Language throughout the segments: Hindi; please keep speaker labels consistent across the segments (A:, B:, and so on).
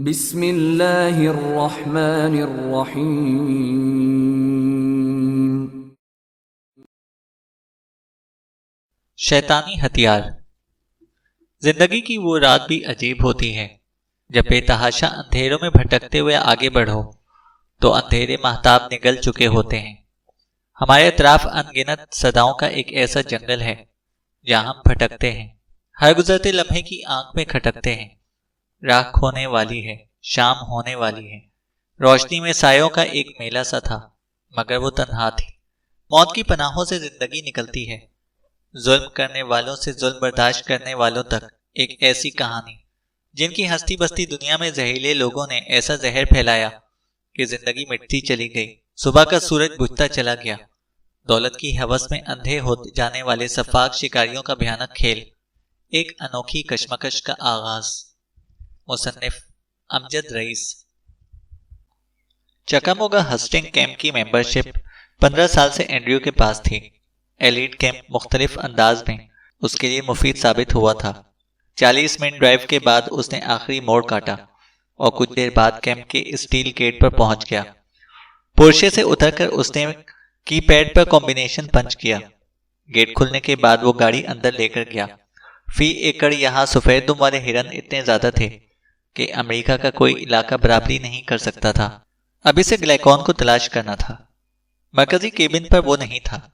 A: बिस्मिल्लाहिर्रहमानिर्रहीम।
B: शैतानी हथियार। जिंदगी की वो रात भी अजीब होती है जब बेतहाशा अंधेरों में भटकते हुए आगे बढ़ो तो अंधेरे महताब निगल चुके होते हैं। हमारे अतराफ अनगिनत सदाओं का एक ऐसा जंगल है जहां हम भटकते हैं, हर गुजरते लम्हे की आंख में खटकते हैं। राख होने वाली है, शाम होने वाली है। रोशनी में सायों का एक मेला सा था, मगर वो तन्हा थी। मौत की पनाहों से जिंदगी निकलती है, जुल्म करने वालों से जुल्म बर्दाश्त करने वालों तक एक ऐसी कहानी जिनकी हंसती बसती दुनिया में जहरीले लोगों ने ऐसा जहर फैलाया कि जिंदगी मिटती चली गई। सुबह का सूरज बुझता चला गया। दौलत की हवस में अंधे हो जाने वाले सफाक शिकारियों का भयानक खेल, एक अनोखी कशमकश का आगाज। मुसन्निफ अमजद रईस। चकामोगा हस्टिंग कैंप की मेंबरशिप 15 साल से एंड्रयू के पास थी। एलीट कैंप मुख्तलिफ अंदाज में उसके लिए मुफीद साबित हुआ था। 40 मिनट ड्राइव के बाद उसने आखिरी मोड़ काटा और कुछ देर बाद कैंप के स्टील गेट पर पहुंच गया। पोर्शे से उतरकर उसने कीपैड पर कॉम्बिनेशन पंच किया। गेट खुलने के बाद वो गाड़ी अंदर लेकर गया। फी एकड़ यहाँ सफेद दुम वाले हिरन इतने ज्यादा थे कि अमेरिका का कोई इलाका बराबरी नहीं कर सकता था। अभी से ग्लाइकॉन को तलाश करना था। मरकजी केबिन पर वो नहीं था।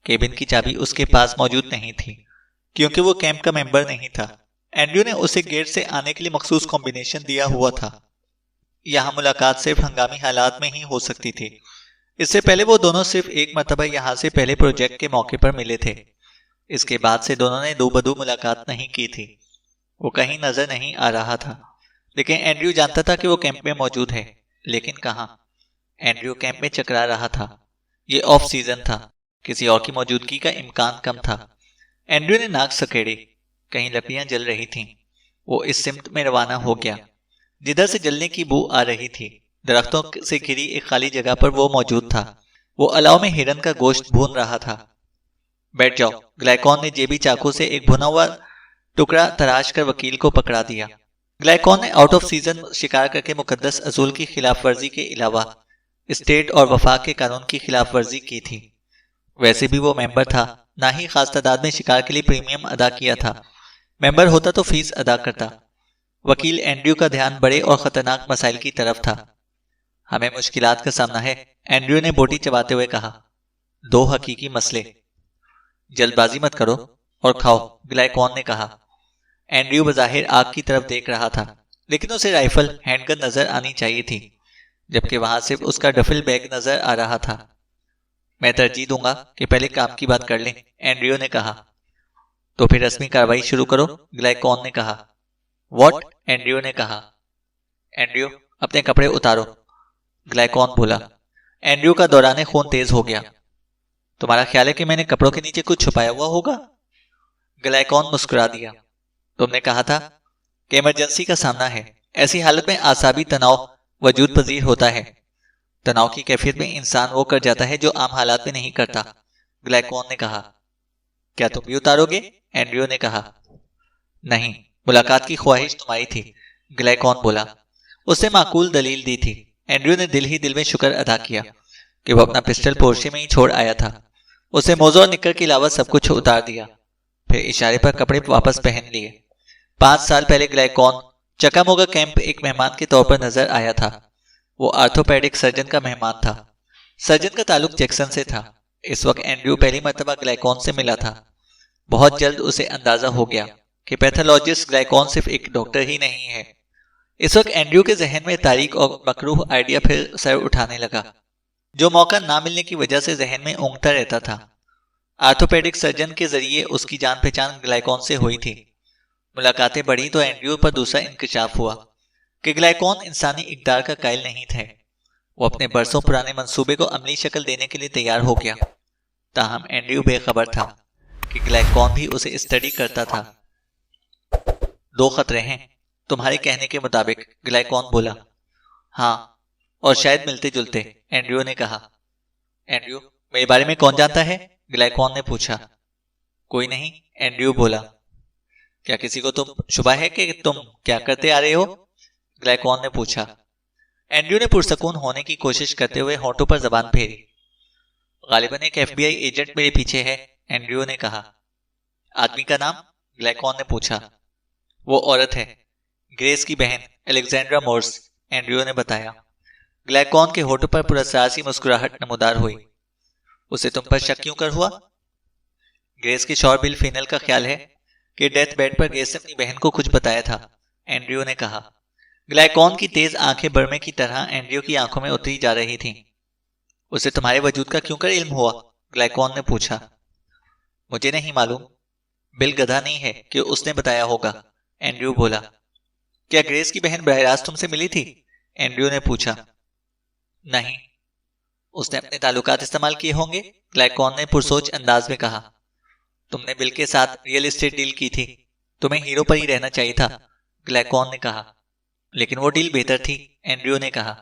B: केबिन की चाबी उसके पास मौजूद नहीं थी क्योंकि वो कैंप का मेंबर नहीं था। एंड्रयू ने उसे गेट से आने के लिए मखसूस कॉम्बिनेशन दिया हुआ था। यहाँ मुलाकात सिर्फ हंगामी हालात में ही हो सकती थी। इससे पहले वो दोनों सिर्फ एक मरतबा यहाँ से पहले प्रोजेक्ट के मौके पर मिले थे। इसके बाद से दोनों ने दो बदू मुलाकात नहीं की थी। वो कहीं नजर नहीं आ रहा था, लेकिन एंड्रयू जानता था कि वो कैंप में मौजूद है। लेकिन कहाँ? एंड्रयू कैंप में चकरा रहा था। ये ऑफ सीजन था, किसी और की मौजूदगी का इम्कान कम था। एंड्रयू ने नाक सकेड़ी, कहीं लकड़ियां जल रही थीं। वो इस सिमत में रवाना हो गया जिधर से जलने की बू आ रही थी। दरख्तों से घिरी एक खाली जगह पर वो मौजूद था। वो अलाव में हिरन का गोश्त भून रहा था। बैठ जाओ। ग्लाइकॉन ने जेबी चाकू से एक भुना हुआ टुकड़ा तराश कर वकील को पकड़ा दिया। ग्लाइकॉन ने आउट ऑफ सीजन शिकार करके मुकद्दस असूल की खिलाफ वर्जी के अलावा स्टेट और वफाक के कानून की खिलाफ वर्जी की थी। वैसे भी वो मेंबर था, ना ही खास तादाद में शिकार के लिए प्रीमियम अदा किया था। मेंबर होता तो फीस अदा करता। वकील एंड्रयू का ध्यान बड़े और खतरनाक मसाइल की तरफ था। हमें मुश्किलात का सामना है, एंड्रयू ने बोटी चबाते हुए कहा। दो हकीकी मसले। जल्दबाजी मत करो और खाओ, ग्लाइकॉन ने कहा। एंड्रयू बज़ाहिर आग की तरफ देख रहा था, लेकिन उसे राइफल हैंडगन नजर आनी चाहिए थी, जबकि वहां सिर्फ उसका डफिल बैग नजर आ रहा था। मैं तरजीह दूंगा कि पहले काम की बात कर लें, एंड्रयू ने कहा। तो फिर रस्मी कार्रवाई शुरू करो, ग्लाइकॉन ने कहा। व्हाट? एंड्रयू ने कहा। एंड्रयू, अपने कपड़े उतारो, ग्लाइकॉन बोला। एंड्रयू का दौरान खून तेज हो गया। तुम्हारा ख्याल है कि मैंने कपड़ों के नीचे कुछ छुपाया हुआ होगा? ग्लाइकॉन मुस्कुरा दिया। तुमने कहा था कि इमरजेंसी का सामना है। ऐसी हालत में आसाबी तनाव वजूद पजीर होता है। तनाव की कैफियत में इंसान वो कर जाता है जो आम हालात में नहीं करता, ग्लाइकॉन ने कहा। क्या तुम भी उतारोगे? एंड्रयू ने कहा। नहीं, मुलाकात की ख्वाहिश तुम्हारी थी, ग्लाइकॉन बोला। उसने माकूल दलील दी थी। एंड्रयू ने दिल ही दिल में शुक्र अदा किया कि वो अपना पिस्टल पोर्शे में ही छोड़ आया था। उसने मोज़ो और निक्कर के अलावा सब कुछ उतार दिया, फिर इशारे पर कपड़े वापस पहन लिए। 5 साल पहले ग्लाइकॉन चकामोगा कैंप एक मेहमान के तौर पर नजर आया था। वो आर्थोपेडिक सर्जन का मेहमान था। सर्जन का ताल्लुक जैक्सन से था। इस वक्त एंड्रयू पहली मर्तबा ग्लाइकॉन से मिला था। बहुत जल्द उसे अंदाजा हो गया कि पैथोलॉजिस्ट ग्लाइकॉन सिर्फ एक डॉक्टर ही नहीं है। इस वक्त एंड्रयू के जहन में तारीख और मकरूह आइडिया फिर सर उठाने लगा, जो मौका ना मिलने की वजह से जहन में ऊँघता रहता था। आर्थोपेडिक सर्जन के जरिए उसकी जान पहचान ग्लाइकॉन से हुई थी। मुलाकातें बढ़ी तो एंड्रयू पर दूसरा इंकशाफ हुआ कि ग्लाइकॉन इंसानी इक़दार का कायल नहीं थे। वो अपने बरसों पुराने मंसूबे को अमली शक्ल देने के लिए तैयार हो गया। ताहम एंड्रयू बेखबर था कि ग्लाइकॉन भी उसे स्टडी करता था। 2 खतरे हैं तुम्हारे कहने के मुताबिक, ग्लाइकॉन बोला। हाँ, और शायद मिलते जुलते, एंड्रयू ने कहा। एंड्रयू, मेरे बारे में कौन जानता है? ग्लाइकॉन ने पूछा। कोई नहीं, एंड्रयू बोला। क्या किसी को तुम शुबा है कि तुम क्या करते आ रहे हो? ग्लाइकॉन ने पूछा। एंड्रयू ने पुरसकून होने की कोशिश करते हुए होठों पर जबान फेरी। गालिबन एक FBI एजेंट मेरे पीछे है, एंड्रयू ने कहा। आदमी का नाम? ग्लाइकॉन ने पूछा। वो औरत है, ग्रेस की बहन अलेक्जेंड्रा मोर्स, एंड्रयू ने बताया। ग्लाइकॉन के होठों पर पुरस्कार मुस्कुराहट नमूदार हुई। उसे तुम पर शक क्यों कर हुआ? ग्रेस के शौर बिल फिनल का ख्याल है कि डेथ बेड पर ग्रेस ने अपनी बहन को कुछ बताया था, एंड्रयू ने कहा। ग्लाइकॉन की तेज आंखें बर्मे की तरह एंड्रयू की आंखों में उतरी जा रही थीं। उसे तुम्हारे वजूद का क्यों कर इल्म हुआ? ग्लाइकॉन ने पूछा। मुझे नहीं मालूम। बिल गधा नहीं है कि उसने बताया होगा, एंड्रयू बोला। क्या ग्रेस की बहन बराह रास्त तुमसे मिली थी? एंड्रयू ने पूछा। नहीं। उसने अपने ताल्लुकात इस्तेमाल किए होंगे, ग्लाइकॉन ने पुरसोच अंदाज में कहा। तुमने बिल के साथ रियल एस्टेट डील की थी, तुम्हें हीरो पर ही रहना चाहिए था, ग्लाइकॉन ने कहा। लेकिन वो डील बेहतर थी, एंड्रयू ने कहा।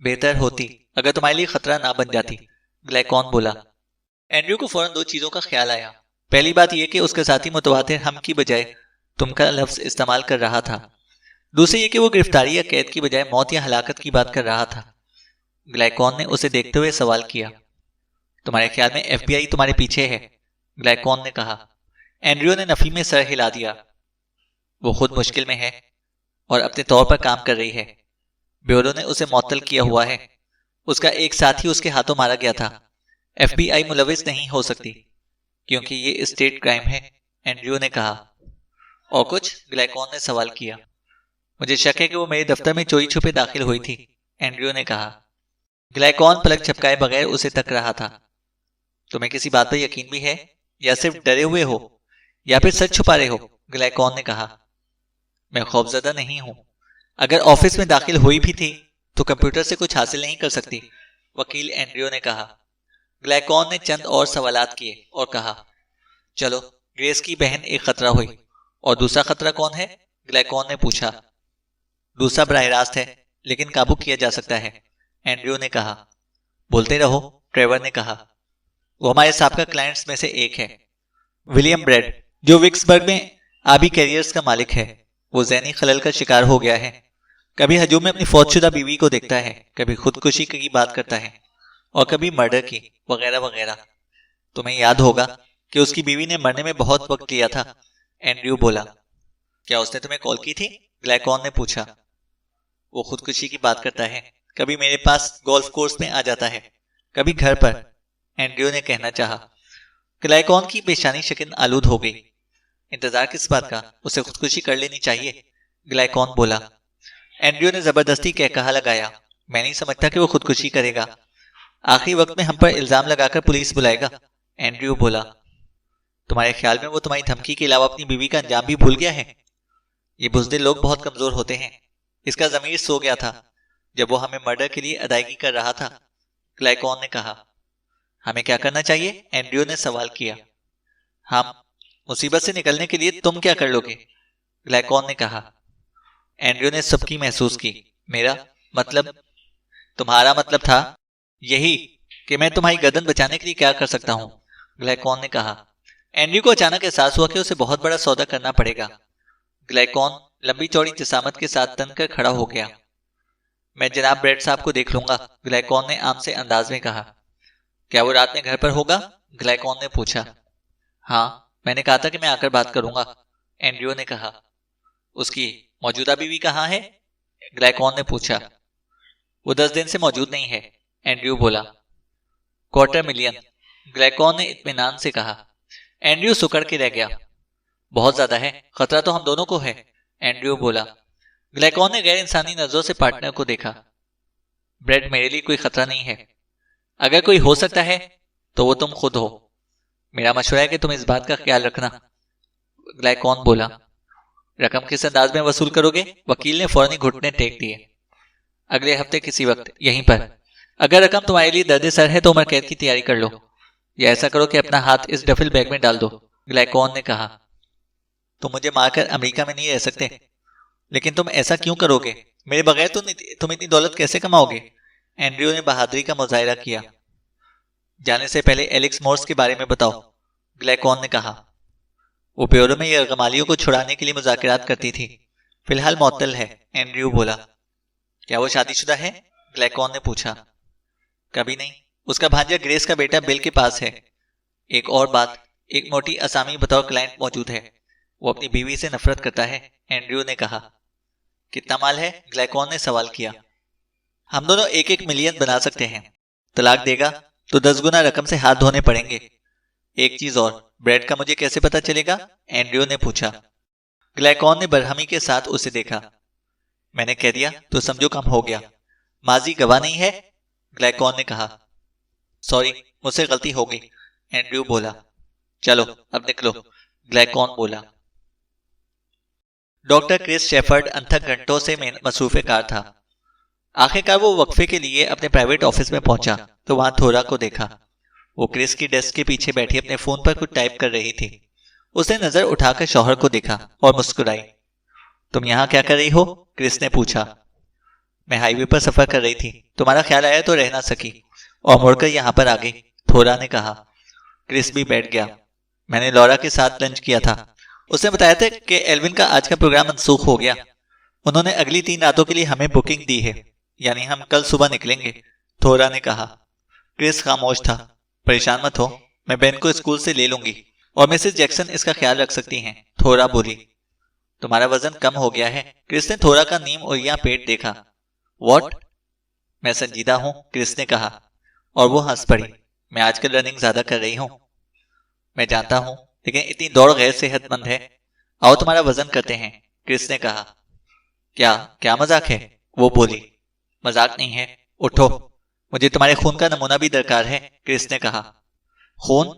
B: बेहतर होती अगर तुम्हारे लिए खतरा ना बन जाती, ग्लाइकॉन बोला। एंड्रयू को फौरन दो चीजों का ख्याल आया। पहली बात यह कि उसके साथी मुतवातिर हम की बजाय तुम का लफ्ज इस्तेमाल कर रहा था। दूसरी ये कि वो गिरफ्तारी या कैद की बजाय मौत या हलाकत की बात कर रहा था। ग्लाइकॉन ने उसे देखते हुए सवाल किया। तुम्हारे ख्याल में FBI तुम्हारे पीछे है, ग्लाइकॉन ने कहा। एंड्रयू ने नफी में सर हिला दिया। वो खुद मुश्किल में है और अपने तौर पर काम कर रही है। ब्यूरो ने उसे मुअत्तल किया हुआ है। उसका एक साथी उसके हाथों मारा गया था। FBI मुलविस नहीं हो सकती क्योंकि ये स्टेट क्राइम है, एंड्रयू ने कहा। और कुछ? ग्लाइकॉन ने सवाल किया। मुझे शक है कि वो मेरे दफ्तर में चोरी छुपे दाखिल हुई थी, एंड्रयू ने कहा। ग्लाइकॉन पलक झपकाए बगैर उसे तक रहा था। तुम्हें किसी बात पर यकीन भी है या सिर्फ डरे हुए हो या फिर सच छुपा रहे हो? ग्लाइकॉन ने कहा। मैं खौफजदा नहीं हूं। अगर ऑफिस में दाखिल हुई भी थी तो कंप्यूटर से कुछ हासिल नहीं कर सकती, वकील एंड्रयू ने कहा। ग्लाइकॉन ने चंद और सवालात किए और कहा, चलो, ग्रेस की बहन एक खतरा हुई, और दूसरा खतरा कौन है? ग्लाइकॉन ने पूछा। दूसरा बराह रास्त है लेकिन काबू किया जा सकता है, एंड्रयू ने कहा। बोलते रहो, ट्रेवर ने कहा। वो हमारे साबका क्लाइंट्स में से एक है, विलियम ब्रेड, जो विक्सबर्ग में आबी कैरियर्स का मालिक है। वो ज़हनी खलल का शिकार हो गया है। कभी हजूम में अपनी फौतशुदा बीवी को देखता है, कभी खुदकुशी की बात करता है और कभी मर्डर की, वगैरह वगैरह। तुम्हें याद होगा कि उसकी बीवी ने मरने में बहुत वक्त लिया था, एंड्रयू बोला। क्या उसने तुम्हें कॉल की थी? ग्लाइकॉन ने पूछा। वो खुदकुशी की बात करता है, कभी मेरे पास गोल्फ कोर्स में आ जाता है, कभी घर पर, एंड्रयू ने कहना चाहा। ग्लाइकॉन की पेशानी शकिन आलूद हो गई। इंतजार किस बात का, उसे खुदकुशी कर लेनी चाहिए, ग्लाइकॉन बोला। एंड्रयू ने जबरदस्ती कहा लगाया। मैं नहीं समझता कि वो खुदकुशी करेगा। आखिरी वक्त में हम पर इल्जाम लगाकर पुलिस बुलाएगा, एंड्रयू बोला। तुम्हारे ख्याल में वो तुम्हारी धमकी के अलावा अपनी बीवी का अंजाम भी भूल गया है? ये बुज़दिल लोग बहुत कमजोर होते हैं। इसका ज़मीर सो गया था जब वो हमें मर्डर के लिए अदायगी कर रहा था, ग्लाइकॉन ने कहा। हमें क्या करना चाहिए? एंड्रयू ने सवाल किया। हम मुसीबत से निकलने के लिए तुम क्या कर लोगे? ग्लाइकॉन ने कहा। एंड्रयू ने सबकी महसूस की। मेरा मतलब? तुम्हारा मतलब था यही कि मैं तुम्हारी गर्दन बचाने के लिए क्या कर सकता हूं, ग्लाइकॉन ने कहा। एंड्रयू को अचानक एहसास हुआ कि उसे बहुत बड़ा सौदा करना पड़ेगा। ग्लाइकॉन लंबी चौड़ी जिसामत के साथ तनकर खड़ा हो गया। मैं जनाब ब्रेड साहब को देख लूंगा, ग्लाइकॉन ने आम से अंदाज में कहा। क्या वो रात में घर पर होगा? ग्लाइकॉन ने पूछा। हाँ, मैंने कहा था कि मैं आकर बात करूंगा, एंड्रयू ने कहा। उसकी मौजूदा बीवी कहाँ है? ग्लाइकॉन ने पूछा। वो 10 दिन से मौजूद नहीं है, एंड्रयू बोला। $250,000, ग्लाइकॉन ने इत्मीनान से कहा। एंड्रयू सुकड़ के रह गया। बहुत ज्यादा है, खतरा तो हम दोनों को है, एंड्रयू बोला। ग्लाइकॉन ने गैर इंसानी नजरों से पार्टनर को देखा। ब्रेड मेरे लिए कोई खतरा नहीं है। अगर कोई हो सकता है तो वो तुम खुद हो। मेरा मशवरा है कि तुम इस बात का ख्याल रखना, ग्लाइकॉन बोला। रकम किस अंदाज में वसूल करोगे? वकील ने फौरन घुटने टेक दिए। अगले हफ्ते किसी वक्त यहीं पर। अगर रकम तुम्हारे लिए दर्द-ए-सर है तो उम्र कैद की तैयारी कर लो, या ऐसा करो कि अपना हाथ इस डफिल बैग में डाल दो, ग्लाइकॉन ने कहा। तुम मुझे मारकर अमेरिका में नहीं रह सकते। लेकिन तुम ऐसा क्यों करोगे? मेरे बगैर तुम इतनी दौलत कैसे कमाओगे? एंड्रयू ने बहादुरी का मुजाहिरा किया। जाने से पहले एलेक्स मोर्स के बारे में बताओ, ग्लाइकॉन ने कहा। वो ब्यूरो में यरगमालियों को छुड़ाने के लिए मुज़ाकरात करती थी। फिलहाल मौतल है, एंड्रयू बोला। क्या वो शादीशुदा है? ग्लैकॉन ने पूछा। कभी नहीं, उसका भांजा ग्रेस का बेटा बिल के पास है। एक और बात, एक मोटी असामी बतौर क्लाइंट मौजूद है। वो अपनी बीवी से नफरत करता है, एंड्रयू ने कहा। कितना माल है? ग्लैकॉन ने सवाल किया। हम दोनों 1-1 मिलियन बना सकते हैं। तलाक देगा तो 10 गुना रकम से हाथ धोने पड़ेंगे। एक चीज और, ब्रेड का मुझे कैसे पता चलेगा? एंड्रयू ने पूछा। ग्लैकॉन ने बरहमी के साथ उसे देखा। मैंने कह दिया तो समझो काम हो गया। माजी गवाह नहीं है, ग्लैकॉन ने कहा। सॉरी, मुझसे गलती हो गई, एंड्रयू बोला। चलो अब निकलो, ग्लैकॉन बोला। डॉक्टर क्रिस शेफर्ड अनथक घंटों से मसरूफ कार था। आखिरकार वो वक्फे के लिए अपने प्राइवेट ऑफिस में पहुंचा तो वहां थोरा को देखा। वो क्रिस की डेस्क के पीछे बैठी अपने फोन पर कुछ टाइप कर रही थी। उसने नजर उठाकर शौहर को देखा और मुस्कुराई। तुम यहाँ क्या कर रही हो? क्रिस ने पूछा। मैं हाईवे पर सफर कर रही थी, तुम्हारा ख्याल आया तो रह ना सकी और मुड़कर यहाँ पर आ गई, थोरा ने कहा। क्रिस भी बैठ गया। मैंने लॉरा के साथ लंच किया था। उसने बताया था कि एल्विन का आज का प्रोग्राम मनसूख हो गया। उन्होंने अगली 3 रातों के लिए हमें बुकिंग दी है, यानी हम कल सुबह निकलेंगे, थोरा ने कहा। क्रिस खामोश था। परेशान मत हो, मैं बेन को स्कूल से ले लूंगी और मिसेस जैक्सन इसका ख्याल रख सकती हैं, थोरा बोली। तुम्हारा वजन कम हो गया है। क्रिस ने थोरा का नीम उरिया पेट देखा। व्हाट? मैं संजीदा हूं, क्रिस ने कहा और वो हंस पड़ी। मैं आजकल रनिंग ज्यादा कर रही हूं। मैं जानता हूं, लेकिन इतनी दौड़ गैर सेहतमंद है। आओ तुम्हारा वजन करते हैं, क्रिस ने कहा। क्या क्या मजाक है? वो बोली। मजाक नहीं है, उठो, मुझे तुम्हारे खून का नमूना भी दरकार है, क्रिस ने कहा। खून?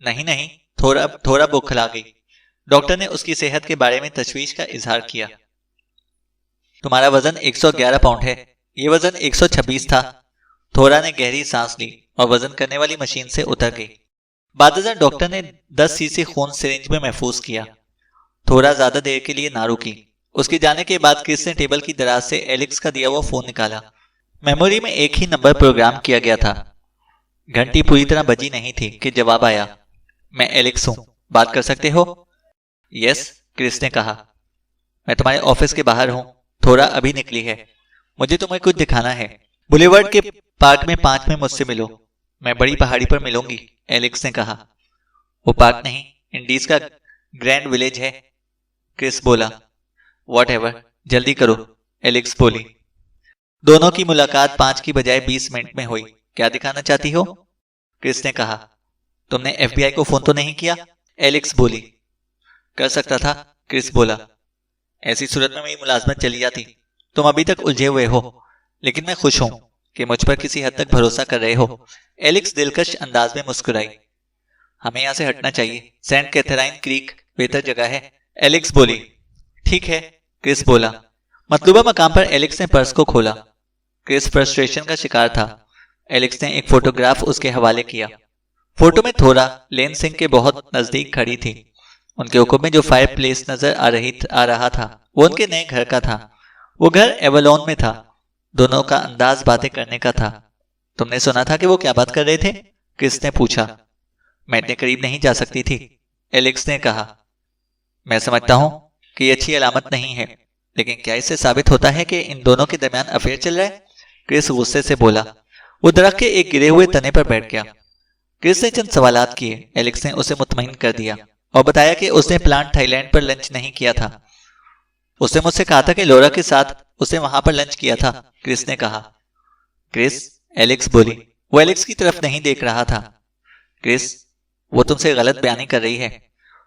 B: नहीं नहीं, थोड़ा बौखला गई। डॉक्टर ने उसकी सेहत के बारे में तशवीश का इजहार किया। तुम्हारा वजन 111 पाउंड है, ये वजन 126 था। थोरा ने गहरी सांस ली और वजन करने वाली मशीन से उतर गई। बादशाह डॉक्टर ने 10 सीसी खून सिरिंज में महफूज किया। थोड़ा ज्यादा देर के लिए ना रुकी। उसके जाने के बाद क्रिस ने टेबल की दराज से एलेक्स का दिया हुआ फोन निकाला। मेमोरी में एक ही नंबर प्रोग्राम किया गया था। घंटी पूरी तरह बजी नहीं थी कि जवाब आया। मैं एलेक्स हूं, बात कर सकते हो? यस, क्रिस ने कहा। मैं तुम्हारे ऑफिस के बाहर हूं, थोड़ा अभी निकली है। मुझे तुम्हें कुछ दिखाना है। बुलेवर्ड के पार्क में 5 में मुझसे मिलो। मैं बड़ी पहाड़ी पर मिलूंगी, एलेक्स ने कहा। वो पार्क नहीं, इंडीज का ग्रैंड विलेज है, क्रिस बोला। व्हाटएवर, जल्दी करो, एलेक्स बोली। दोनों की मुलाकात 5 की बजाय 20 मिनट में हुई। क्या दिखाना चाहती हो? क्रिस ने कहा। तुमने FBI को फोन तो नहीं किया? एलेक्स बोली। कर सकता था, क्रिस बोला। ऐसी सूरत में मेरी मुलाजमत चली जाती। तुम अभी तक उलझे हुए हो, लेकिन मैं खुश हूं कि मुझ पर किसी हद तक भरोसा कर रहे हो, एलेक्स दिलकश अंदाज में मुस्कुराई। हमें यहां से हटना चाहिए, सेंट कैथराइन क्रीक बेहतर जगह है, एलेक्स बोली। ठीक है, क्रिस बोला। मतलूबा मकाम पर एलेक्स ने पर्स को खोला। क्रिस फ्रस्ट्रेशन का शिकार था। एलेक्स ने एक फोटोग्राफ उसके हवाले किया। फोटो में थोड़ा लेन सिंह के बहुत नजदीक खड़ी थी। उनके हुक्म में जो फायर प्लेस नजर आ रहा था वो उनके नए घर का था। वो घर एवलोन में था। दोनों का अंदाज बातें करने का था। तुमने सुना था कि वो क्या बात कर रहे थे? क्रिस ने पूछा। मैं इतने करीब नहीं जा सकती थी, एलेक्स ने कहा। मैं समझता हूं कि ये अच्छी अलामत नहीं है, लेकिन क्या इससे साबित होता है कि इन दोनों के दरमियान अफेयर चल रहा है? क्रिस गुस्से से बोला। वो दरख्त के एक गिरे हुए तने पर बैठ गया। क्रिस ने चंद सवालात किए। एलेक्स ने उसे मुतमईन कर दिया और बताया कि उसने प्लांट थाईलैंड पर लंच नहीं किया था। उसने मुझसे कहा था कि लोरा के साथ उसने वहां पर लंच किया था, क्रिस ने कहा। क्रिस, एलेक्स बोली। वो एलेक्स की तरफ नहीं देख रहा था। क्रिस, वो तुमसे गलत बयानी कर रही है।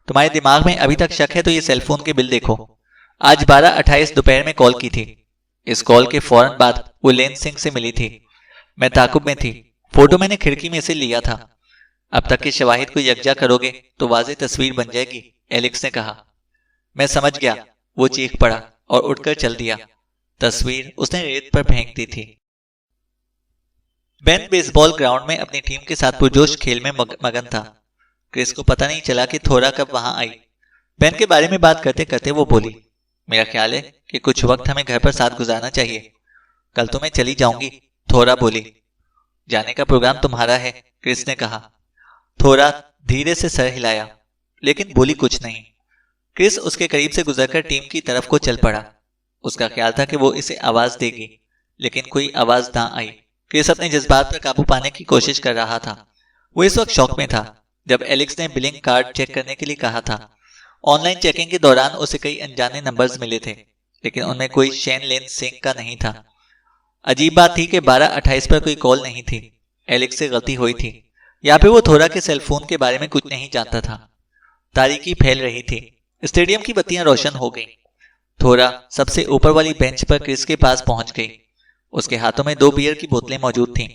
B: तुम्हारे दिमाग में अभी तक शक है तो ये सेलफोन के बिल देखो। आज 12:28 दोपहर में कॉल की थी। इस कॉल के फौरन बाद वो लेन सिंह से मिली थी। मैं ताकुब में थी। फोटो मैंने खिड़की में से लिया था। अब तक के शवाहिद को यकजा करोगे तो वाज़ेह तस्वीर बन जाएगी, एलेक्स ने कहा। मैं समझ गया, वो चीख पड़ा और उठकर चल दिया। तस्वीर उसने रेत पर फेंक दी थी। बेन बेसबॉल ग्राउंड में अपनी टीम के साथ पुरजोश खेल में मगन था। क्रिस को पता नहीं चला कि थोरा कब वहां आई। बेन के बारे में बात करते करते वो बोली, मेरा ख्याल है कि कुछ वक्त हमें घर पर साथ गुजारना चाहिए। कल तो मैं चली जाऊंगी, थोरा बोली। जाने का प्रोग्राम तुम्हारा है, क्रिस ने कहा। थोरा धीरे से सर हिलाया, लेकिन बोली कुछ नहीं। क्रिस उसके करीब से गुजरकर टीम की तरफ को चल पड़ा। उसका ख्याल था कि वो इसे आवाज देगी, लेकिन कोई आवाज ना आई। क्रिस अपने जज्बात पर काबू पाने की कोशिश कर रहा था। वो इस वक्त शॉक में था जब एलेक्स ने बिलिंग कार्ड चेक करने के लिए कहा था। ऑनलाइन चेकिंग के दौरान उसे कई अनजाने नंबर्स मिले थे, लेकिन उनमें कोई शेन लेन सिंह का नहीं था। अजीब बात थी कि 12:28 पर कोई कॉल नहीं थी। एलेक्स से गलती हुई थी, या फिर वो थोड़ा के सेलफोन के बारे में कुछ नहीं जानता था। तारीकी फैल रही थी। स्टेडियम की बत्तियां रोशन हो गई। थोड़ा सबसे ऊपर वाली बेंच पर क्रिस के पास पहुंच गई। उसके हाथों में 2 बियर की बोतलें मौजूद थीं।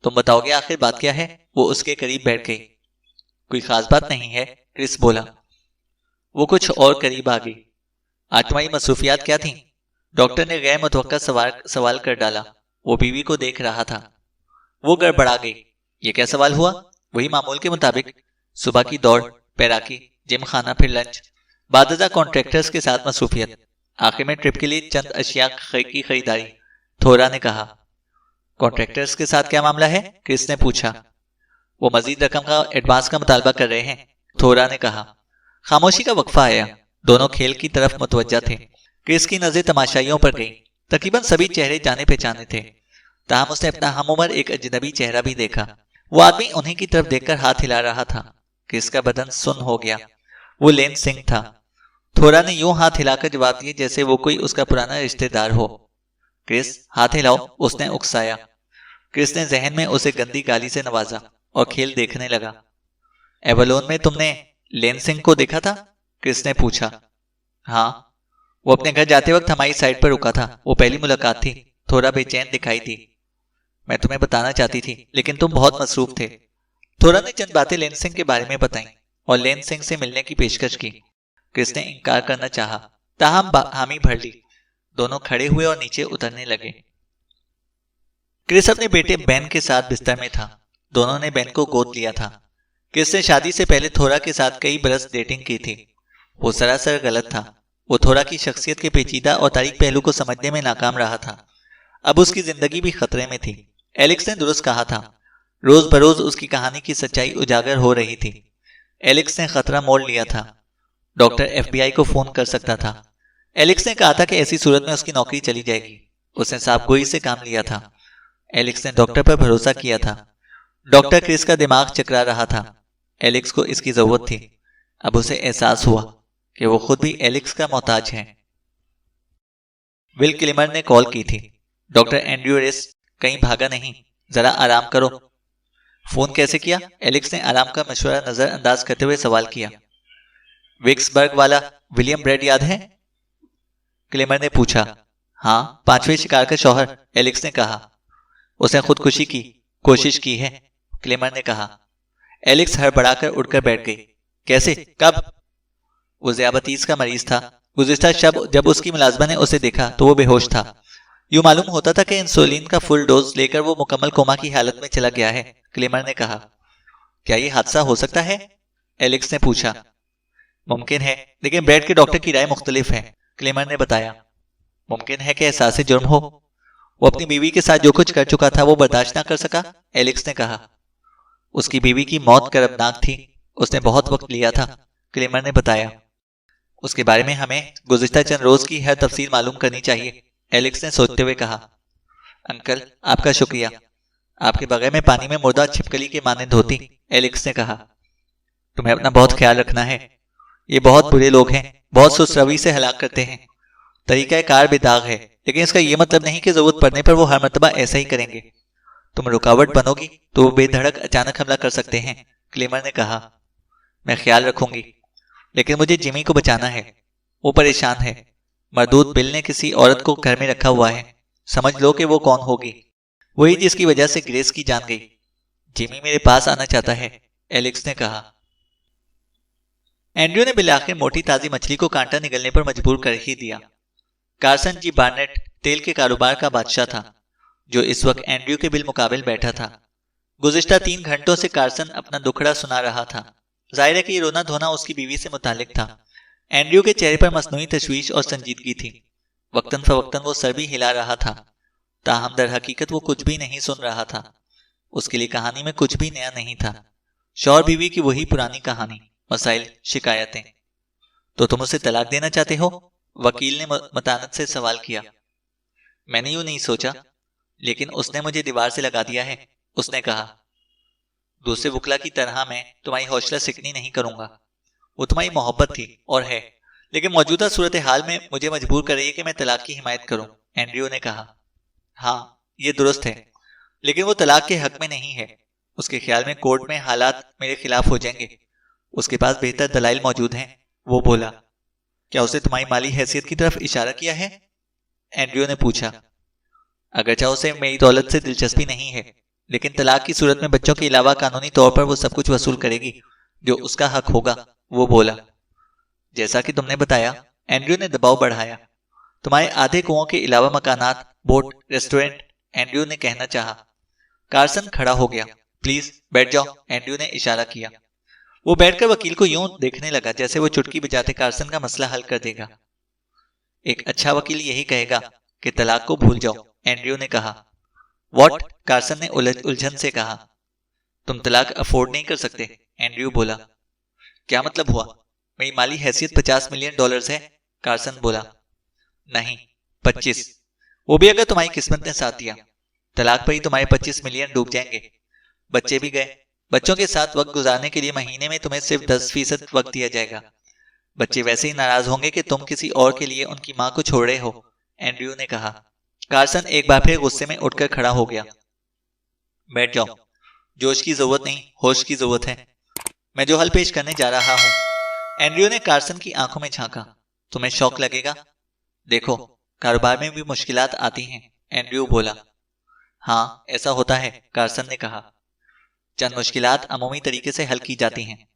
B: तुम बताओगे आखिर बात क्या है? वो उसके करीब बैठ गई। कोई खास बात नहीं है, क्रिस बोला। वो कुछ और करीब आ गई। आज तुम्हारी मसरूफियात क्या थीं? डॉक्टर ने गैर मुतवक्का सवाल कर डाला। वो बीवी को देख रहा था। वो गड़बड़ा गई। ये क्या सवाल हुआ? वही मामूल के मुताबिक, सुबह की दौड़, पैराकी, जिम खाना, फिर लंच, बादजा कॉन्ट्रैक्टर्स के साथ मसरूफियत, आखिर में ट्रिप के लिए चंद अशिया की खरीदारी, थोरा ने कहा। कॉन्ट्रैक्टर्स के साथ क्या मामला है? क्रिस ने पूछा। वो मजीद रकम का एडवांस का मुतालबा कर रहे हैं, थोरा ने कहा। खामोशी का वक्फा आया। दोनों खेल की तरफ मुतवज्जा थे। क्रिस की नजर तमाशाइयों पर गई। तकरीबन सभी चेहरे जाने पहचाने थे। ताहम उसने अपना हमउम्र एक अजनबी चेहरा भी देखा। वो आदमी उन्हीं की तरफ देखकर हाथ हिला रहा था। क्रिस का बदन सुन्न हो गया। वो लेन सिंह था। थोरा ने यूं हाथ हिलाकर जवाब दिया जैसे वो कोई उसका पुराना रिश्तेदार हो। क्रिस, हाथ हिलाओ, उसने उकसाया। क्रिस ने जहन में उसे गंदी गाली से नवाजा और खेल देखने लगा। एवलोन में तुमने लेन सिंह को देखा था? क्रिस ने पूछा। हाँ, वो अपने घर जाते वक्त हमारी साइड पर रुका था। वो पहली मुलाकात थी। थोड़ा बेचैन दिखाई दी। मैं तुम्हें बताना चाहती थी, लेकिन तुम बहुत मसरूफ थे। थोड़ा ने चंद बातें लेन सिंह के बारे में बताई और लेन सिंह से मिलने की पेशकश की। क्रिस ने इनकार करना चाहा, ताहम हामी भर ली। दोनों खड़े हुए और नीचे उतरने लगे। क्रिस अपने बेटे बेन के साथ बिस्तर में था। दोनों ने बेन को गोद लिया था। क्रिस ने शादी से पहले थोरा के साथ कई बरस डेटिंग की थी। वो सरासर गलत था। वो थोरा की शख्सियत के पेचीदा और तारीक पहलू को समझने में नाकाम रहा था। अब उसकी जिंदगी भी खतरे में थी। एलेक्स ने दुरुस्त कहा था। रोज बरोज उसकी कहानी की सच्चाई उजागर हो रही थी। एलेक्स ने खतरा मोड़ लिया था। डॉक्टर FBI को फोन कर सकता था। एलेक्स ने कहा था कि ऐसी सूरत में उसकी नौकरी चली जाएगी। उसने साफगोई से काम लिया था। एलेक्स ने डॉक्टर पर भरोसा किया था। डॉक्टर क्रिस का दिमाग चकरा रहा था। एलेक्स को इसकी जरूरत थी। अब उसे एहसास हुआ कि वो खुद भी एलेक्स का मोहताज है। विल क्लिमर ने कॉल की थी। डॉक्टर एंड्रयू रेस कहीं भागा नहीं, जरा आराम करो। फोन कैसे किया? एलेक्स ने आराम का मशवरा नजरअंदाज करते हुए सवाल किया। विक्सबर्ग वाला विलियम ब्रेड याद है? क्लिमर ने पूछा। हाँ, 5वें शिकार का शौहर, एलेक्स ने कहा। उसने खुदकुशी की कोशिश की है, क्लिमर ने कहा। एलेक्स हड़बड़ाकर उठकर बैठ गई। कैसे? कब? वो ज़ियाबतीस का मरीज था। गुज़िश्ता शब जब उसकी मुलाजमा ने उसे देखा तो वो बेहोश था। यूं मालूम होता था कि इंसुलिन का फुल डोज लेकर वो मुकम्मल कोमा की हालत में चला गया है, क्लिमर ने कहा। क्या ये हादसा हो सकता है? एलेक्स ने पूछा। मुमकिन है, लेकिन ब्रेड के डॉक्टर की राय मुख्तलिफ है, क्लिमर ने बताया। मुमकिन है कि एहसास जुर्म हो। वो अपनी बीवी के साथ जो कुछ कर चुका था वो बर्दाश्त ना कर सका, एलेक्स ने कहा। उसकी बीवी की मौत करबनाक थी। उसने बहुत वक्त लिया था, क्लिमर ने बताया। उसके बारे में हमें गुज़िश्ता चंद रोज की हर तफसील मालूम करनी चाहिए, एलेक्स ने सोचते हुए कहा। अंकल, आपका शुक्रिया। आपके बगैर में पानी में मुर्दा छिपकली के मानंद होती, एलेक्स ने कहा। तुम्हें अपना बहुत ख्याल रखना है। ये बहुत बुरे लोग हैं, बहुत सुस्त रवि से हलाक करते हैं। तरीका कार बेदाग है, लेकिन इसका यह मतलब नहीं कि जरूरत पड़ने पर वो हर मर्तबा ऐसा ही करेंगे। तुम रुकावट बनोगी तो वो बेधड़क अचानक हमला कर सकते हैं, क्लेमर ने कहा। मैं ख्याल रखूंगी, लेकिन मुझे जिमी को बचाना है। वो परेशान है। मरदूद बिल ने किसी औरत को घर में रखा हुआ है। समझ लो कि वो कौन होगी। वही जिसकी वजह से ग्रेस की जान गई। जिमी मेरे पास आना चाहता है, एलेक्स ने कहा। एंड्रयू ने बिलाखिर मोटी ताजी मछली को कांटा निगलने पर मजबूर कर ही दिया। कार्सन जी बार्नेट तेल के कारोबार का बादशाह था, जो इस वक्त एंड्रयू के बिल मुकाबिल बैठा था। गुज़िश्ता 3 घंटों से कार्सन अपना दुखड़ा सुना रहा था। जाहिर है कि रोना धोना उसकी बीवी से मुतालिक था। एंड्रयू के चेहरे पर मसनूई तशवीश और संजीदगी थी। वक्तन फवक्तन वो सर भी हिला रहा था। ताहम दर हकीकत वो कुछ भी नहीं सुन रहा था। उसके लिए कहानी में कुछ भी नया नहीं था। शौहर बीवी की वही पुरानी कहानी, मसाइल, शिकायतें। तो तुम उसे तलाक देना चाहते हो? वकील ने मतानत से सवाल किया। मैंने यूं नहीं सोचा, लेकिन उसने मुझे दीवार से लगा दिया है, उसने कहा। दूसरे वकला की तरह मैं तुम्हारी हौसला सिकनी नहीं करूंगा। वो तुम्हारी मोहब्बत थी और है, लेकिन मौजूदा सूरत हाल में मुझे मजबूर कर रही है कि मैं तलाक की हिमायत करूं, एंड्रयू ने कहा। हाँ, ये दुरुस्त है, लेकिन वो तलाक के हक में नहीं है। उसके ख्याल में कोर्ट में हालात मेरे खिलाफ हो जाएंगे। उसके पास बेहतर दलाइल मौजूद हैं, वो बोला। क्या उसे तुम्हारी माली हैसियत की तरफ इशारा किया है? एंड्रयू ने पूछा। अगरचा उसे मेरी दौलत से दिलचस्पी नहीं है, लेकिन तलाक की सूरत में बच्चों के अलावा कानूनी तौर पर वो सब कुछ वसूल करेगी जो उसका हक होगा, वो बोला। जैसा कि तुमने बताया, एंड्रयू ने दबाव बढ़ाया, तुम्हारे आधे कुओं के अलावा मकानात, बोट, रेस्टोरेंट, एंड्रयू ने कहना चाहा। कार्सन खड़ा हो गया। प्लीज बैठ जाओ, एंड्रयू ने इशारा किया। वो बैठकर वकील को यूं देखने लगा जैसे वो चुटकी बजाते कार्सन का मसला हल कर देगा। एक अच्छा वकील यही कहेगा कि तलाक को भूल जाओ, एंड्रयू ने कहा। व्हाट? कार्सन ने उलझन से कहा। तुम तलाक अफोर्ड नहीं कर सकते, एंड्रयू बोला। क्या मतलब हुआ? मेरी माली हैसियत $50 मिलियन है, कार्सन बोला। नहीं, 25, वो भी अगर तुम्हारी किस्मत ने साथ दिया। तलाक पर ही तुम्हारे 25 मिलियन डूब जाएंगे। बच्चे भी गए। बच्चों के साथ वक्त गुजारने के लिए महीने में तुम्हें सिर्फ 10% वक्त दिया जाएगा। बच्चे वैसे ही नाराज होंगे कि तुम किसी और के लिए उनकी मां को छोड़ रहे हो, एंड्रयू ने कहा। कार्सन एक बार फिर गुस्से में उठकर खड़ा हो गया। बैठ जाओ, जोश की जरूरत नहीं, होश की जरूरत है। मैं जो हल पेश करने जा रहा हूं। एंड्रयू ने कार्सन की आंखों में झांका। तुम्हें शौक लगेगा। देखो, कारोबार में भी मुश्किलात आती हैं, एंड्रयू बोला। हाँ, ऐसा होता है, कार्सन ने कहा। चंद मुश्किलात अमूमी तरीके से हल की जाती हैं,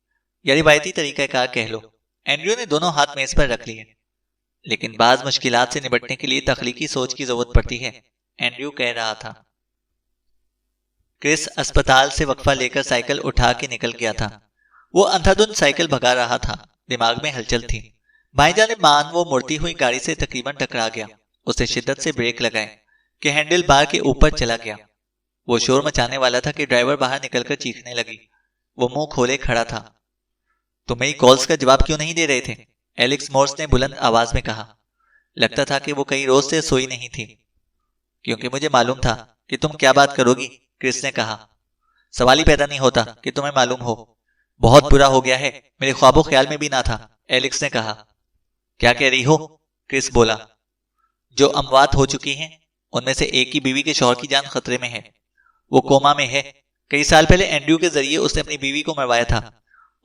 B: या रिवायती तरीकाकार कह लो। एंड्रयू ने दोनों हाथ मेज पर रख लिए। लेकिन बाज मुश्किलात से निपटने के लिए तख्लीकी सोच की जरूरत पड़ती है, एंड्रयू कह रहा था। क्रिस अस्पताल से वक्फा लेकर साइकिल उठा के निकल गया था। वो अंधाधुंध साइकिल भगा रहा था, दिमाग में हलचल थी। भाईजान मान वो मुड़ती हुई गाड़ी से तकरीबन टकरा गया। उसे शिद्दत से ब्रेक लगाए कि हैंडल बार के ऊपर चला गया। वो शोर मचाने वाला था कि ड्राइवर बाहर निकलकर चीखने लगी। वो मुंह खोले खड़ा था। तुम मेरी कॉल्स का जवाब क्यों नहीं दे रहे थे? एलेक्स मोर्स ने बुलंद आवाज में कहा। लगता था कि वो कई रोज से सोई नहीं थी। क्योंकि मुझे मालूम था कि तुम क्या बात करोगी, क्रिस ने कहा। सवाल ही पैदा नहीं होता कि तुम्हें मालूम हो। बहुत बुरा हो गया है, मेरे ख्वाबों ख्याल में भी ना था, एलेक्स ने कहा। क्या कह रही हो? क्रिस बोला। जो अमवात हो चुकी हैं, उनमें से एक की बीवी के शौहर की जान खतरे में है। वो कोमा में है। कई साल पहले एंड्रयू के जरिए उसने अपनी बीवी को मरवाया था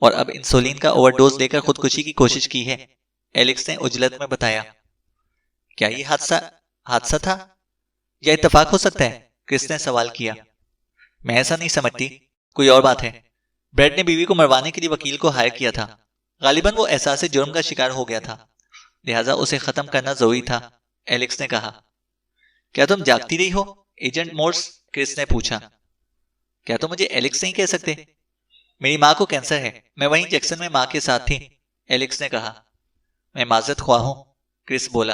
B: और अब इंसुलिन का ओवरडोज लेकर खुदकुशी की कोशिश की है, एलेक्स ने उजलत में बताया। क्या ये हादसा था या इत्तेफाक हो सकता है? क्रिस ने सवाल किया। मैं ऐसा नहीं समझती, कोई और बात है। ब्रेड ने बीवी को मरवाने के लिए वकील को हायर किया था। गालिबन वो एहसास जुर्म का शिकार हो गया था, लिहाजा उसे खत्म करना जरूरी था, एलेक्स ने कहा। क्या तुम जागती रही हो, एजेंट मोर्स? क्रिस ने पूछा। क्या तुम मुझे एलेक्स नहीं कह सकते? मेरी माँ को कैंसर है, मैं वहीं जैक्सन में माँ के साथ थी, एलेक्स ने कहा। मैं माजरत ख्वाह हूं, क्रिस बोला।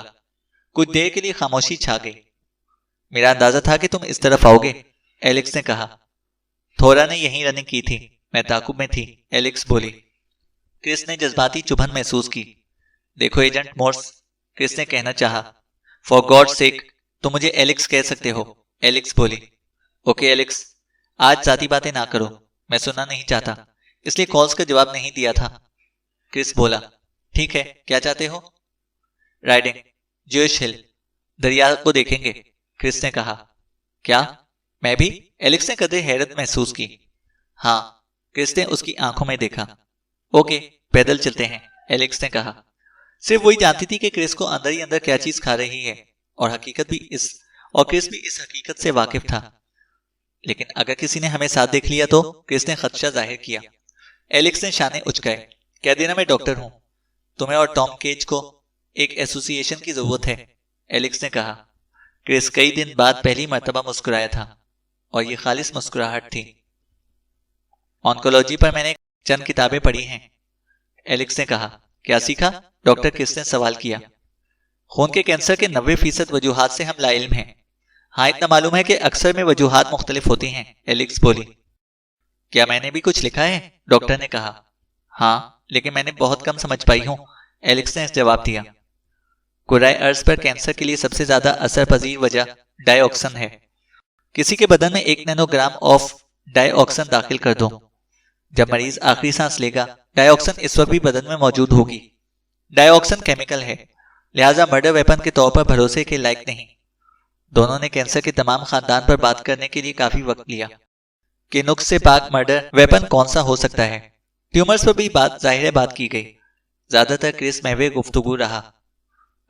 B: कुछ देर के लिए खामोशी छा गई। मेरा अंदाजा था कि तुम इस तरफ आओगे, एलेक्स ने कहा। थोरा ने यहीं रनिंग की थी, मैं ताकुब में थी, एलेक्स बोली। क्रिस ने जज्बाती चुभन महसूस की। देखो एजेंट मोर्स, क्रिस ने कहना चाहा। फॉर गॉड सेक, तुम मुझे एलेक्स कह सकते हो, एलेक्स बोली। ओके एलेक्स, आज जाती बातें ना करो, मैं सुनना नहीं चाहता, इसलिए कॉल्स का जवाब नहीं दिया था, क्रिस बोला। ठीक है, क्या चाहते हो? राइडिंग ज्यूइश हिल, दरिया को देखेंगे, क्रिस ने कहा। क्या मैं भी? एलेक्स ने कदरे हैरत महसूस की। हाँ, क्रिस ने उसकी आंखों में देखा। ओके, पैदल चलते हैं, एलेक्स ने कहा। सिर्फ वही जानती थी कि क्रिस को अंदर ही अंदर क्या चीज खा रही है, और क्रिस भी इस हकीकत से वाकिफ था। लेकिन अगर किसी ने हमें साथ देख लिया तो, क्रिस ने खदशा जाहिर किया। एलेक्स ने शाने उचकाए। कह देना मैं डॉक्टर हूं। तुम्हें और टॉम केज को एक एसोसिएशन की जरूरत है, एलेक्स ने कहा। क्रिस कई दिन बाद पहली मर्तबा मुस्कुराया था, और ये खालिस मुस्कुराहट थी। ऑन्कोलॉजी पर मैंने चंद किताबें पढ़ी हैं, एलेक्स ने कहा। क्या सीखा? डॉक्टर क्रिस ने सवाल किया। खून के कैंसर के 90% वजूहात से हम लाइल्म हैं। हाँ, इतना मालूम है कि अक्सर में वजूहात मुख्तलिफ होती हैं, एलेक्स बोली। क्या मैंने भी कुछ लिखा है? डॉक्टर ने कहा। हाँ, लेकिन मैंने बहुत कम समझ पाई हूं, एलेक्स ने जवाब दिया। कुराए अर्ज पर कैंसर के लिए सबसे ज्यादा असर पजीर वजह डायऑक्सिन है। किसी के बदन में 1 नैनोग्राम ऑफ डायऑक्सिन दाखिल कर दो। जब मरीज आखिरी सांस लेगा, डायऑक्सिन इस वक्त भी बदन में मौजूद होगी। डायऑक्सिन केमिकल है, लिहाजा मर्डर वेपन के तौर पर भरोसे के लायक नहीं। दोनों ने कैंसर के तमाम खानदान पर बात करने के लिए काफी वक्त लिया कि नुक्स से पाक मर्डर वेपन कौन सा हो सकता है। ट्यूमर्स पर भी जाहिर बात की गई। ज्यादातर क्रिस महवे गुफ्तगू रहा।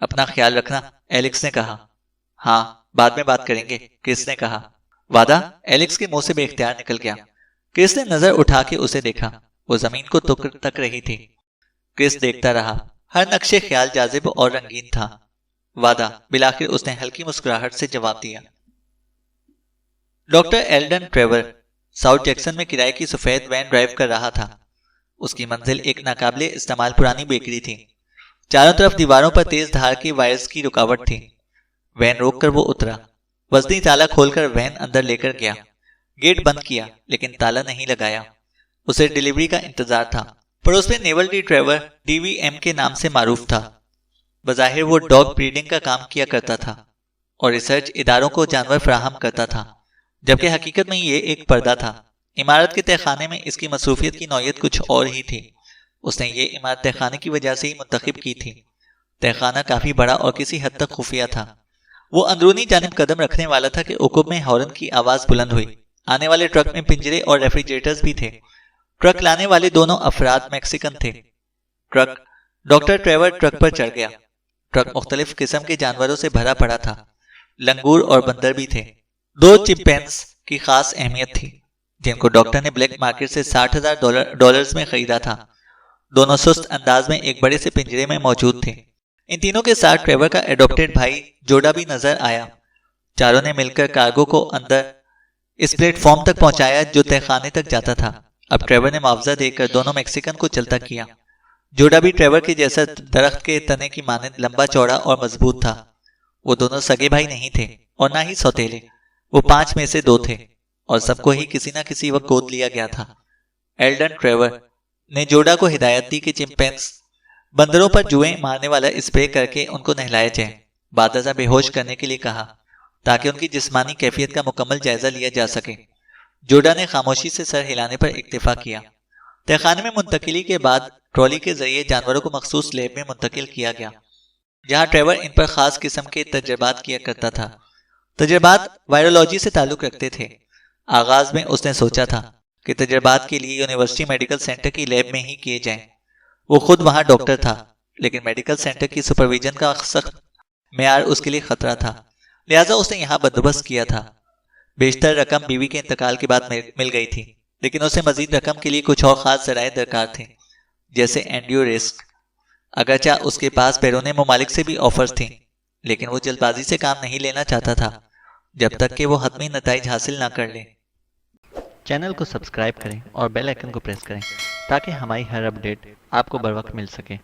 B: अपना ख्याल रखना, एलेक्स ने कहा। हाँ, बाद में बात करेंगे, क्रिस ने कहा। वादा? एलेक्स के मुंह से बेख्तियार निकल गया। क्रिस ने नजर उठा के उसे देखा। वो जमीन को तक रही थी। क्रिस देखता रहा। हर नक्शे ख्याल जाजिब और रंगीन था। वादा? बिलाखिर उसने हल्की मुस्कुराहट से जवाब दिया। Doctor Elden Trevor south Jackson में किराए की सफेद वैन ड्राइव कर रहा था। उसकी मंजिल एक नाकाबिले इस्तेमाल पुरानी बेकरी थी। चारों तरफ दीवारों पर तेज धार के वायर्स की रुकावट थी। वैन रोककर वो उतरा। वजनी ताला खोलकर वैन अंदर लेकर गया। गेट बंद किया, लेकिन ताला नहीं लगाया। उसे डिलीवरी का इंतजार था। पड़ोस में नेवल डी ट्रेवर DVM के नाम से मारूफ था। बज़ाहिर वो डॉग ब्रीडिंग का काम किया करता था और रिसर्च इदारों को जानवर फराहम करता था, जबकि हकीकत में ये एक पर्दा था। इमारत के तहखाने में इसकी मसरूफियत की नौयत कुछ और ही थी। उसने ये इमारत तहखाने की वजह से ही मुंतखब की थी। तहखाना काफी बड़ा और किसी हद तक खुफिया था। वो अंदरूनी जानिब कदम रखने वाला था कि उकुब में हॉर्न की आवाज बुलंद हुई। आने वाले ट्रक में पिंजरे और रेफ्रिजरेटर्स भी थे। ट्रक लाने वाले दोनों अफराद मैक्सिकन थे। डॉक्टर ट्रेवर ट्रक पर चढ़ गया। ट्रक मुख्तलिफ किस्म के जानवरों से भरा पड़ा था। लंगूर और बंदर भी थे। 2 चिंपैंजी की खास अहमियत थी, जिनको डॉक्टर ने ब्लैक मार्केट से $60,000 में खरीदा था। दोनों सुस्त अंदाज में एक बड़े से पिंजरे में मौजूद थे। इन तीनों के साथ ट्रेवर का एडॉप्टेड भाई जोडा भी नजर आया। चारों ने मिलकर कार्गो को अंदर इस प्लेटफॉर्म तक पहुंचाया जो तहखाने तक जाता था। अब ट्रेवर ने मुआवजा देकर दोनों मैक्सिकन को चलता किया। जोडा भी ट्रेवर के जैसा दरख्त के तने की मानद लंबा चौड़ा और मजबूत था। वो दोनों सगे भाई नहीं थे और ना ही सौतेले। वो 5 में से 2 थे और सबको ही किसी न किसी वक्त गोद लिया गया था। एल्डन ट्रेवर ने जोडा को हिदायत दी कि चिंपैंजी बंदरों पर जुएं मारने वाला स्प्रे करके उनको नहलाया जाए। बादशा बेहोश करने के लिए कहा ताकि उनकी जिस्मानी कैफियत का मुकम्मल जायजा लिया जा सके। जोडा ने खामोशी से सर हिलाने पर इक्तिफा किया। तहखाने में मुंतकिली के बाद ट्रॉली के जरिए जानवरों को मखसूस लैब में मुंतकिल किया गया, जहां ट्रेवर इन पर खास किस्म के तजर्बात किया करता था। तजर्बात वायरोलॉजी से ताल्लुक रखते थे। आगाज में उसने सोचा था कि तजर्बात के लिए यूनिवर्सिटी मेडिकल सेंटर की लैब में ही किए जाएं। वो खुद वहां डॉक्टर था, लेकिन मेडिकल सेंटर की सुपरविजन का सख्त मेयार उसके लिए खतरा था, लिहाजा उसने यहाँ बंदोबस्त किया था। बेशतर रकम बीवी के इंतकाल के बाद मिल गई थी, लेकिन उसे मजीद रकम के लिए कुछ और खास जराए दरकार थे, जैसे एंड्रियो रिस्क। अगरचा उसके पास बैरून मुमालिक से भी ऑफर्स थी, लेकिन वो जल्दबाजी से काम नहीं लेना चाहता था जब तक कि वो हतमी नताइज हासिल ना कर ले। चैनल को सब्सक्राइब करें और बेल आइकन को प्रेस करें ताकि हमारी हर अपडेट आपको बर वक्त मिल सके।